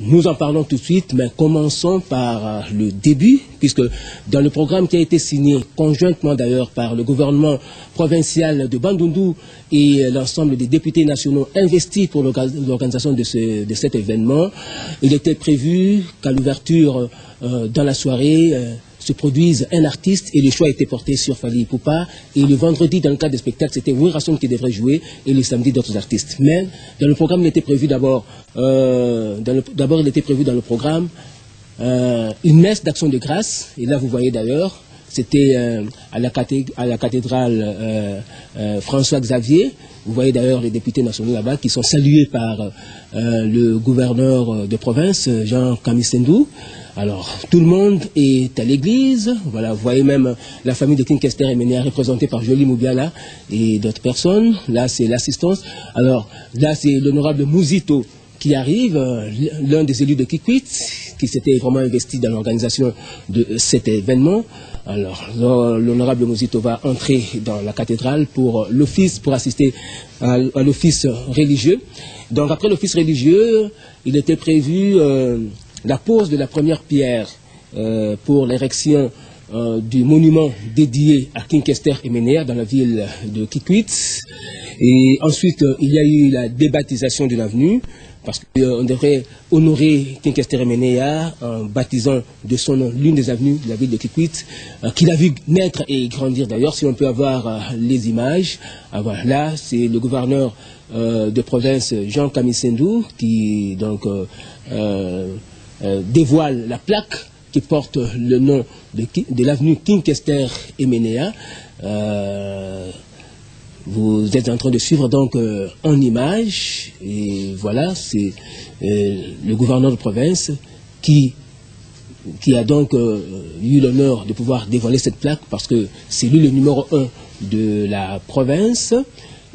Nous en parlons tout de suite, mais commençons par le début, puisque dans le programme qui a été signé conjointement d'ailleurs par le gouvernement provincial de Bandundu et l'ensemble des députés nationaux investis pour l'organisation de cet événement, il était prévu qu'à l'ouverture dans la soirée se produise un artiste et le choix a été porté sur Fally Ipupa. Et le vendredi, dans le cadre des spectacles, c'était Wirasson qui devrait jouer et le samedi d'autres artistes. Mais dans le programme, il était prévu d'abord, il était prévu dans le programme une messe d'action de grâce. Et là, vous voyez d'ailleurs, c'était à la cathédrale François Xavier. Vous voyez d'ailleurs les députés nationaux là-bas qui sont salués par le gouverneur de province, Jean Kamisendou. Alors, tout le monde est à l'église. Voilà, vous voyez même la famille de King Kester Emenea représentée par Jolie Moubiala et d'autres personnes. Là, c'est l'assistance. Alors, là, c'est l'honorable Mouzito qui arrive, l'un des élus de Kikwit, qui s'était vraiment investi dans l'organisation de cet événement. Alors, l'honorable Mouzito va entrer dans la cathédrale pour l'office, pour assister à l'office religieux. Donc, après l'office religieux, il était prévu la pose de la première pierre pour l'érection du monument dédié à King Kester Emenea dans la ville de Kikwit. Et ensuite, il y a eu la débaptisation de l'avenue, parce qu'on devrait honorer King Kester Emenea en baptisant de son nom l'une des avenues de la ville de Kikwit, qu'il a vu naître et grandir d'ailleurs, si on peut avoir les images. Voilà, là, c'est le gouverneur de province Jean Kamisendou qui donc dévoile la plaque qui porte le nom de l'avenue King Kester Emenea. Vous êtes en train de suivre donc en image, et voilà, c'est le gouverneur de province qui a donc eu l'honneur de pouvoir dévoiler cette plaque parce que c'est lui le numéro 1 de la province.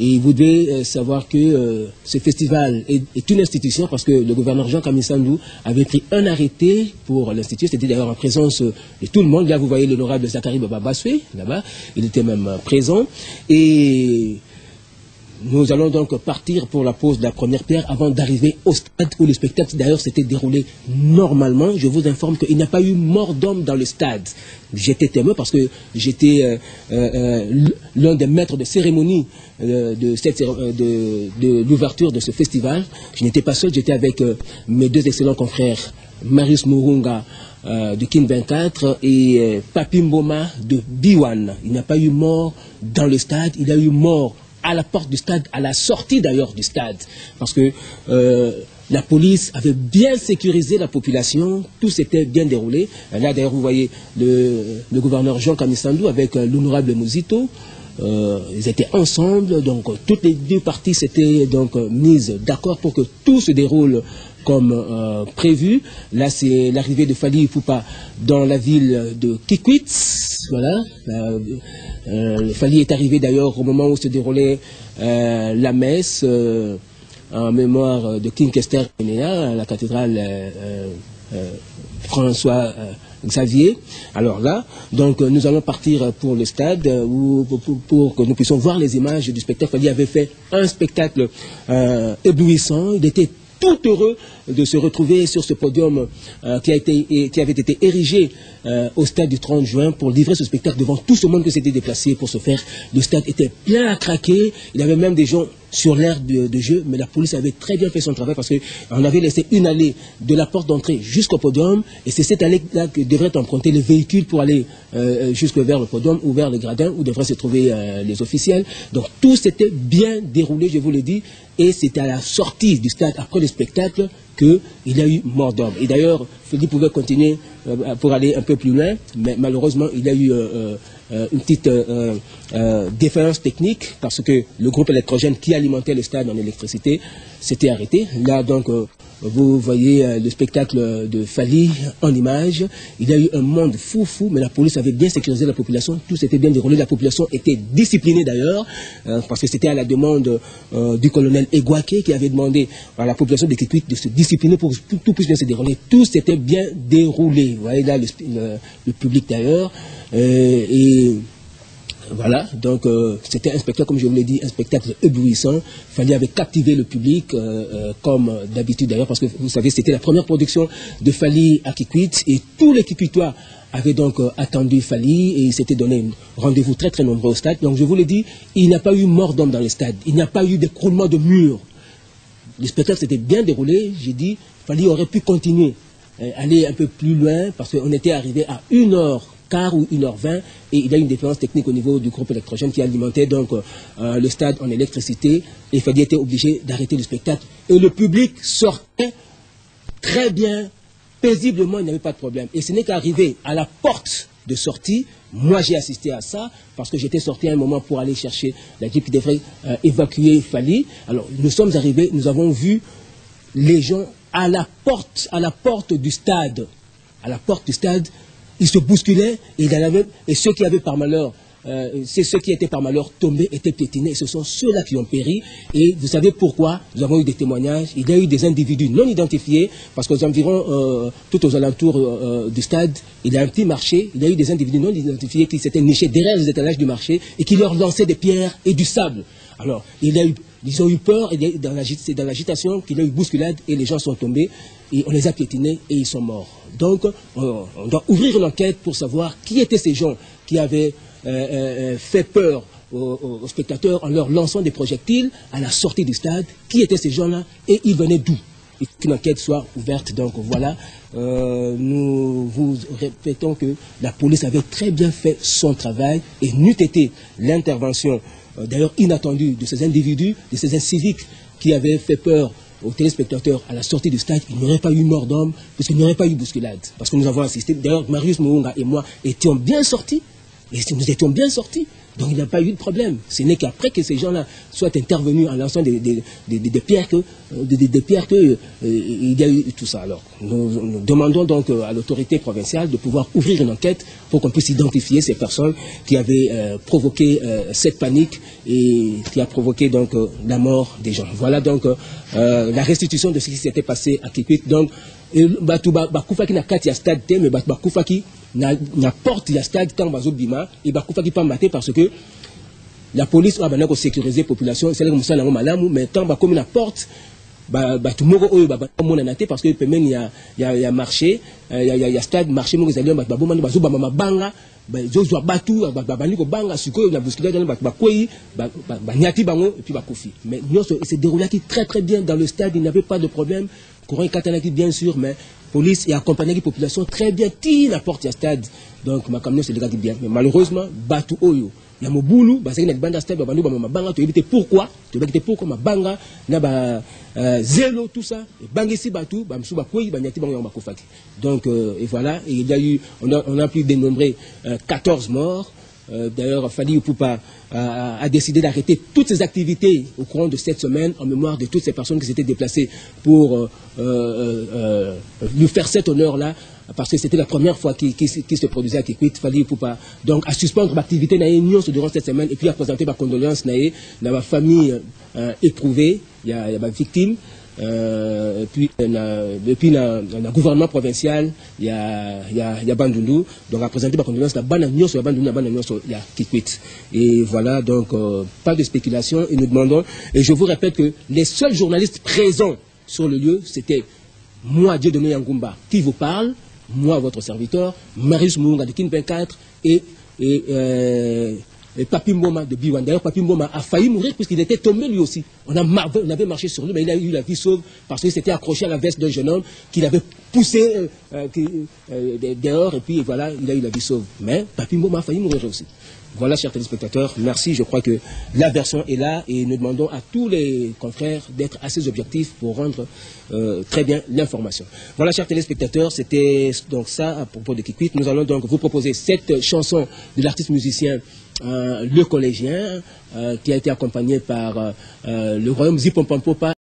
Et vous devez savoir que ce festival est une institution parce que le gouverneur Jean Kamisendou avait pris un arrêté pour l'institut. C'était d'ailleurs en présence de tout le monde. Là, vous voyez l'honorable Zachary Baba Baswe, là-bas. Il était même présent. Et nous allons donc partir pour la pose de la première pierre avant d'arriver au stade où le spectacle d'ailleurs s'était déroulé normalement. Je vous informe qu'il n'y a pas eu mort d'homme dans le stade. J'étais témoin parce que j'étais l'un des maîtres de cérémonie de l'ouverture de ce festival. Je n'étais pas seul, j'étais avec mes deux excellents confrères, Marius Murunga de Kin 24 et Papi Mboma de Biwan. Il n'y a pas eu mort dans le stade, il y a eu mort à la porte du stade, à la sortie d'ailleurs du stade, parce que la police avait bien sécurisé la population, tout s'était bien déroulé. Là d'ailleurs vous voyez le gouverneur Jean Kamisendou avec l'honorable Mouzito, ils étaient ensemble, donc toutes les deux parties s'étaient donc mises d'accord pour que tout se déroule comme prévu. Là c'est l'arrivée de Fally Ipupa dans la ville de Kikwit. Voilà. Fally est arrivé d'ailleurs au moment où se déroulait la messe en mémoire de King Kester Emenea à la cathédrale François Xavier. Alors là, donc nous allons partir pour le stade pour que nous puissions voir les images du spectacle. Fally avait fait un spectacle éblouissant. Il était tout heureux de se retrouver sur ce podium qui avait été érigé au stade du 30 juin pour livrer ce spectacle devant tout ce monde qui s'était déplacé pour se faire. Le stade était plein à craquer. Il y avait même des gens sur l'aire de jeu, mais la police avait très bien fait son travail parce qu'on avait laissé une allée de la porte d'entrée jusqu'au podium, et c'est cette allée-là que devraient emprunter les véhicules pour aller jusque vers le podium ou vers les gradins où devraient se trouver les officiels. Donc tout s'était bien déroulé, je vous l'ai dit, et c'était à la sortie du stade après le spectacle qu'il y a eu mort d'homme. Et d'ailleurs, Fally pouvait continuer pour aller un peu plus loin, mais malheureusement, il y a eu une petite défaillance technique parce que le groupe électrogène qui alimentait le stade en électricité s'était arrêté. Là, donc, vous voyez le spectacle de Fally en image. Il y a eu un monde fou, mais la police avait bien sécurisé la population. Tout s'était bien déroulé. La population était disciplinée d'ailleurs, parce que c'était à la demande du colonel Egwake qui avait demandé à la population de Kikwit de se discipliner pour que tout puisse bien se dérouler. Tout s'était bien déroulé. Vous voyez là le public d'ailleurs. Et Voilà, donc c'était un spectacle, comme je vous l'ai dit, un spectacle éblouissant. Il fallait captiver le public, comme d'habitude d'ailleurs, parce que vous savez, c'était la première production de Fally à Kikwit, et tous les Kikwitois avaient donc attendu Fally, et ils s'étaient donné rendez-vous très très nombreux au stade. Donc je vous l'ai dit, il n'y a pas eu mort d'homme dans les stades, il n'y a pas eu d'écroulement de murs. Le spectacle s'était bien déroulé, j'ai dit, Fally aurait pu continuer, aller un peu plus loin, parce qu'on était arrivé à 1h15 ou 1h20, et il y a une défaillance technique au niveau du groupe électrogène qui alimentait donc le stade en électricité, et Fally était obligé d'arrêter le spectacle. Et le public sortait très bien, paisiblement, il n'y avait pas de problème. Et ce n'est qu'arrivé à la porte de sortie, moi j'ai assisté à ça, parce que j'étais sorti à un moment pour aller chercher la jeep qui devrait évacuer Fally. Alors nous sommes arrivés, nous avons vu les gens à la porte du stade. À la porte du stade, ils se bousculaient, et ceux qui avaient par malheur, ceux qui étaient par malheur tombés étaient piétinés, et ce sont ceux-là qui ont péri. Et vous savez pourquoi? Nous avons eu des témoignages, il y a eu des individus non identifiés, parce qu'aux environs, tout aux alentours du stade, il y a un petit marché, il y a eu des individus non identifiés qui s'étaient nichés derrière les étalages du marché, et qui leur lançaient des pierres et du sable. Alors, ils ont eu peur, et c'est dans l'agitation qu'il y a eu bousculade, et les gens sont tombés, et on les a piétinés, et ils sont morts. Donc, on doit ouvrir une enquête pour savoir qui étaient ces gens qui avaient fait peur aux spectateurs en leur lançant des projectiles à la sortie du stade. Qui étaient ces gens-là et ils venaient d'où? Et qu'une enquête soit ouverte. Donc voilà, nous vous répétons que la police avait très bien fait son travail, et n'eût été l'intervention d'ailleurs inattendue de ces individus, de ces inciviques qui avaient fait peur aux téléspectateurs à la sortie du stade, il n'y aurait pas eu mort d'homme, puisqu'il n'y aurait pas eu bousculade. Parce que nous avons assisté, d'ailleurs Marius Mounga et moi étions bien sortis, et nous étions bien sortis, donc il n'y a pas eu de problème. Ce n'est qu'après que ces gens-là soient intervenus en lançant des pierres il y a eu tout ça. Alors, nous demandons donc à l'autorité provinciale de pouvoir ouvrir une enquête pour qu'on puisse identifier ces personnes qui avaient provoqué cette panique et qui a provoqué donc la mort des gens. Voilà donc la restitution de ce qui s'était passé à Kikwit. Donc, Bakufaki na kati ya stade te, mais Bakufaki na porte ya stade tant bazobima, et Bakufaki pas maté parce que la police a besoin de sécuriser la population, c'est là comme ça na malamu, mais tant comme na porte tout moko oyo mona naté parce que même il y a marché, il y a stade marché mo ezali babomani bazoba mabanga bazozwa batu babani ko banga sikoyo na bousculade dans bakwei banyati bango et puis bakufi. Mais il s'est déroulé très très bien dans le stade, il n'y avait pas de problème. Courant Katanaki bien sûr, mais police et accompagné la population très bien, qui la porte du stade. Donc ma camion c'est le gars qui bien. Mais malheureusement, Batu Oyo, il y a mon boulot, parce qu'il y a une bande stade, tu éviter pourquoi, ma banga, na zélo tout ça, et bangesi Batu, bamsou bakouy, banyati bango bakofaki. Donc et voilà, et il y a eu, on a pu dénombrer 14 morts. D'ailleurs, Fally Ipupa a décidé d'arrêter toutes ses activités au courant de cette semaine en mémoire de toutes ces personnes qui s'étaient déplacées pour lui faire cet honneur-là, parce que c'était la première fois qu'il se produisait à Kikwit. Fally Ipupa donc à suspendre l'activité durant cette semaine et puis à présenter ma condoléance dans ma famille éprouvée, il y a ma victime. Et puis le gouvernement provincial il y a Bandundu, donc à présenter ma condoléance la Bandundu il y a Kikwit. Et voilà donc pas de spéculation, et nous demandons, et je vous répète que les seuls journalistes présents sur le lieu c'était moi, Dieudonné Yangumba, qui vous parle, moi votre serviteur, Marius Mounga de Kin 24 et Papi Mboma de Biwan. D'ailleurs, Papi Mboma a failli mourir puisqu'il était tombé lui aussi. On avait marché sur lui, mais il a eu la vie sauve parce qu'il s'était accroché à la veste d'un jeune homme qu'il avait poussé dehors, et puis voilà, il a eu la vie sauve. Mais Papi Mboma a failli mourir aussi. Voilà, chers téléspectateurs, merci. Je crois que la version est là, et nous demandons à tous les confrères d'être assez objectifs pour rendre très bien l'information. Voilà, chers téléspectateurs, c'était donc ça à propos de Kikwit. Nous allons donc vous proposer cette chanson de l'artiste musicien Le Collégien, qui a été accompagné par le Royaume Zipompampopa.